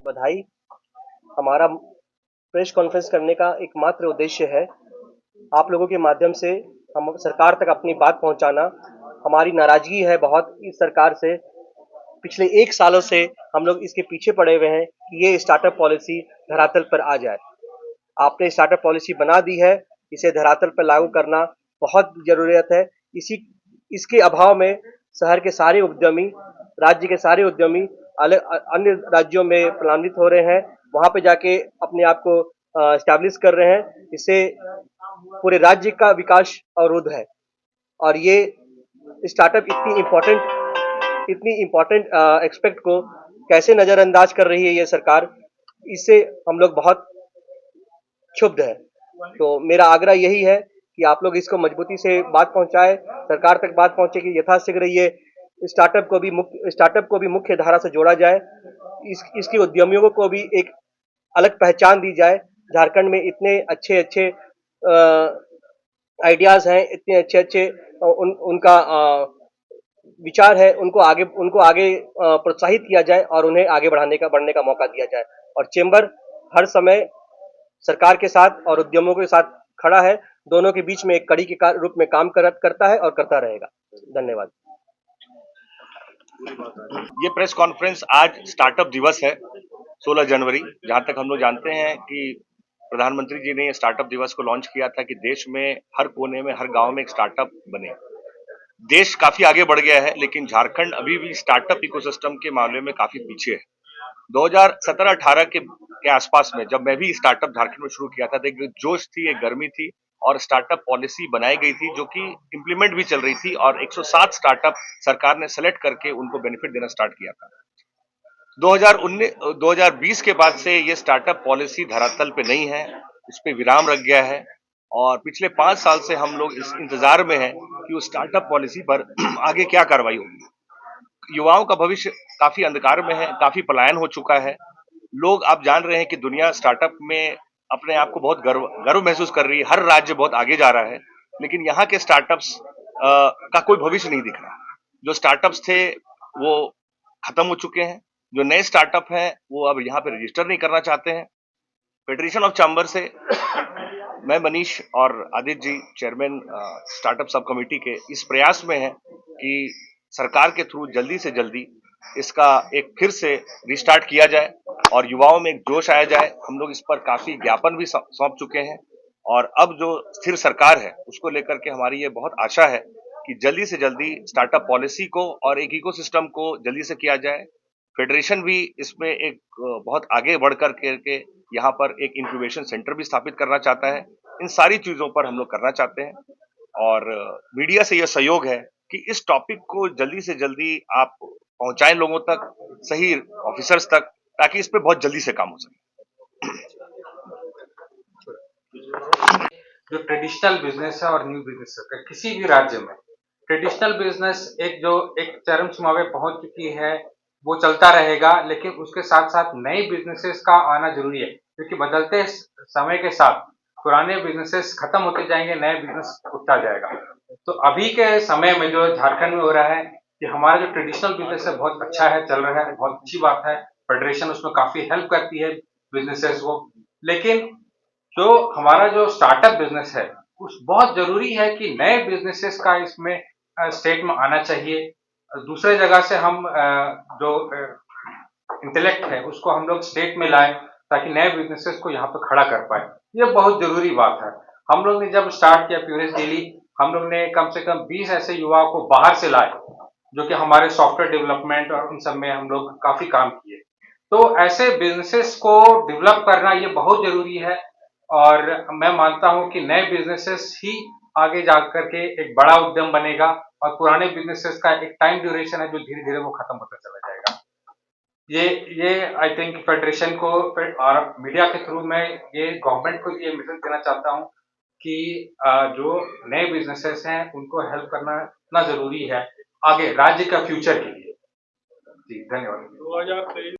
बधाई। हमारा press conference करने का एकमात्र उद्देश्य है आप लोगों के माध्यम से हम सरकार तक अपनी बात पहुंचाना। हमारी नाराजगी है बहुत इस सरकार से। पिछले 1 सालों से हम लोग इसके पीछे पड़े हुए हैं कि ये स्टार्टअप पॉलिसी धरातल पर आ जाए। आपने स्टार्टअप पॉलिसी बना दी है, इसे धरातल पर लागू करना बहुत जरूरत है। इसी इसके अभाव में शहर के सारे उद्यमी, राज्य के सारे उद्यमी अन्य राज्यों में पलायनित हो रहे हैं, वहां पे जाके अपने आप को स्टैब्लिश कर रहे हैं। इससे पूरे राज्य का विकास अवरुद्ध है और ये स्टार्टअप इतनी इम्पोर्टेंट एक्सपेक्ट को कैसे नजरअंदाज कर रही है ये सरकार, इससे हम लोग बहुत क्षुब्ध है। तो मेरा आग्रह यही है कि आप लोग इसको मजबूती से बात पहुंचाए, सरकार तक बात पहुंचे कि यथाशीघ्र ये स्टार्टअप को भी मुख्य धारा से जोड़ा जाए। इसकी उद्यमियों को भी एक अलग पहचान दी जाए। झारखंड में इतने अच्छे अच्छे आइडियाज हैं, इतने अच्छे अच्छे उनका विचार है, उनको आगे प्रोत्साहित किया जाए और उन्हें आगे बढ़ने का मौका दिया जाए। और चेंबर हर समय सरकार के साथ और उद्यमों के साथ खड़ा है, दोनों के बीच में एक कड़ी के रूप में काम करता है और करता रहेगा। धन्यवाद। ये प्रेस कॉन्फ्रेंस आज स्टार्टअप दिवस है, 16 जनवरी। जहां तक हम लोग जानते हैं कि प्रधानमंत्री जी ने स्टार्टअप दिवस को लॉन्च किया था कि देश में हर कोने में, हर गांव में एक स्टार्टअप बने। देश काफी आगे बढ़ गया है, लेकिन झारखंड अभी भी स्टार्टअप इकोसिस्टम के मामले में काफी पीछे है। 2017-18 के आसपास में जब मैं भी स्टार्टअप झारखंड में शुरू किया था, तो एक जोश थी, एक गर्मी थी और स्टार्टअप पॉलिसी बनाई गई थी जो कि इंप्लीमेंट भी चल रही थी और 107 स्टार्टअप सरकार ने सेलेक्ट करके उनको बेनिफिट देना स्टार्ट किया था। 2020 के बाद से ये स्टार्टअप पॉलिसी धरातल पे नहीं है, इस पे विराम रख गया है और पिछले 5 साल से हम लोग इस इंतजार में हैं कि उस स्टार्टअप पॉलिसी पर आगे क्या कार्रवाई होगी। युवाओं का भविष्य काफी अंधकार में है, काफी पलायन हो चुका है। लोग आप जान रहे हैं कि दुनिया स्टार्टअप में अपने आप को बहुत गर्व महसूस कर रही है, हर राज्य बहुत आगे जा रहा है, लेकिन यहाँ के स्टार्टअप्स का कोई भविष्य नहीं दिख रहा। जो स्टार्टअप्स थे वो खत्म हो चुके हैं, जो नए स्टार्टअप हैं वो अब यहाँ पे रजिस्टर नहीं करना चाहते हैं। फेडरेशन ऑफ चैम्बर से मैं मनीष और Aditya ji, chairman startup sub committee के, इस प्रयास में है कि सरकार के थ्रू जल्दी से जल्दी इसका एक फिर से रिस्टार्ट किया जाए और युवाओं में एक जोश आया जाए। हम लोग इस पर काफी ज्ञापन भी सौंप चुके हैं और अब जो स्थिर सरकार है उसको लेकर के हमारी ये बहुत आशा है कि जल्दी से जल्दी स्टार्टअप पॉलिसी को और एक इकोसिस्टम को जल्दी से किया जाए। फेडरेशन भी इसमें एक बहुत आगे बढ़ करके यहाँ पर एक इंक्यूबेशन सेंटर भी स्थापित करना चाहता है। इन सारी चीजों पर हम लोग करना चाहते हैं और मीडिया से यह सहयोग है कि इस टॉपिक को जल्दी से जल्दी आप पहुंचाएं लोगों तक, सही ऑफिसर्स तक, ताकि इस पे बहुत जल्दी से काम हो सके। जो ट्रेडिशनल बिजनेस है और न्यू बिजनेस है किसी भी राज्य में, ट्रेडिशनल बिजनेस एक चरम सीमा पे पहुंच चुकी है, वो चलता रहेगा, लेकिन उसके साथ साथ नए बिजनेसेस का आना जरूरी है क्योंकि बदलते समय के साथ पुराने बिजनेसेस खत्म होते जाएंगे, नए बिजनेस उठता जाएगा। तो अभी के समय में जो झारखंड में हो रहा है कि हमारा जो ट्रेडिशनल बिजनेस है बहुत अच्छा है, चल रहा है, बहुत अच्छी बात है। फेडरेशन उसमें काफी हेल्प करती है बिजनेसेस को, लेकिन जो हमारा जो स्टार्टअप बिजनेस है उस बहुत जरूरी है कि नए बिजनेसेस का इसमें स्टेट में आना चाहिए। दूसरे जगह से हम जो इंटेलेक्ट है उसको हम लोग स्टेट में लाएं ताकि नए बिजनेसेस को यहाँ पे खड़ा कर पाए। ये बहुत जरूरी बात है। हम लोग ने जब स्टार्ट किया प्योरेज डेली, हम लोग ने कम से कम 20 ऐसे युवाओं को बाहर से लाए जो कि हमारे सॉफ्टवेयर डेवलपमेंट और उन सब में हम लोग काफी काम किए। तो ऐसे बिजनेसेस को डेवलप करना ये बहुत जरूरी है और मैं मानता हूं कि नए बिजनेसेस ही आगे जाकर के एक बड़ा उद्यम बनेगा और पुराने बिजनेसेस का एक टाइम ड्यूरेशन है जो धीरे धीरे वो खत्म होता चला जाएगा। ये आई थिंक फेडरेशन को और मीडिया के थ्रू मैं ये गवर्नमेंट को ये मैसेज देना चाहता हूं कि जो नए बिजनेसेस हैं उनको हेल्प करना इतना जरूरी है आगे राज्य का फ्यूचर के लिए। जी धन्यवाद। 2023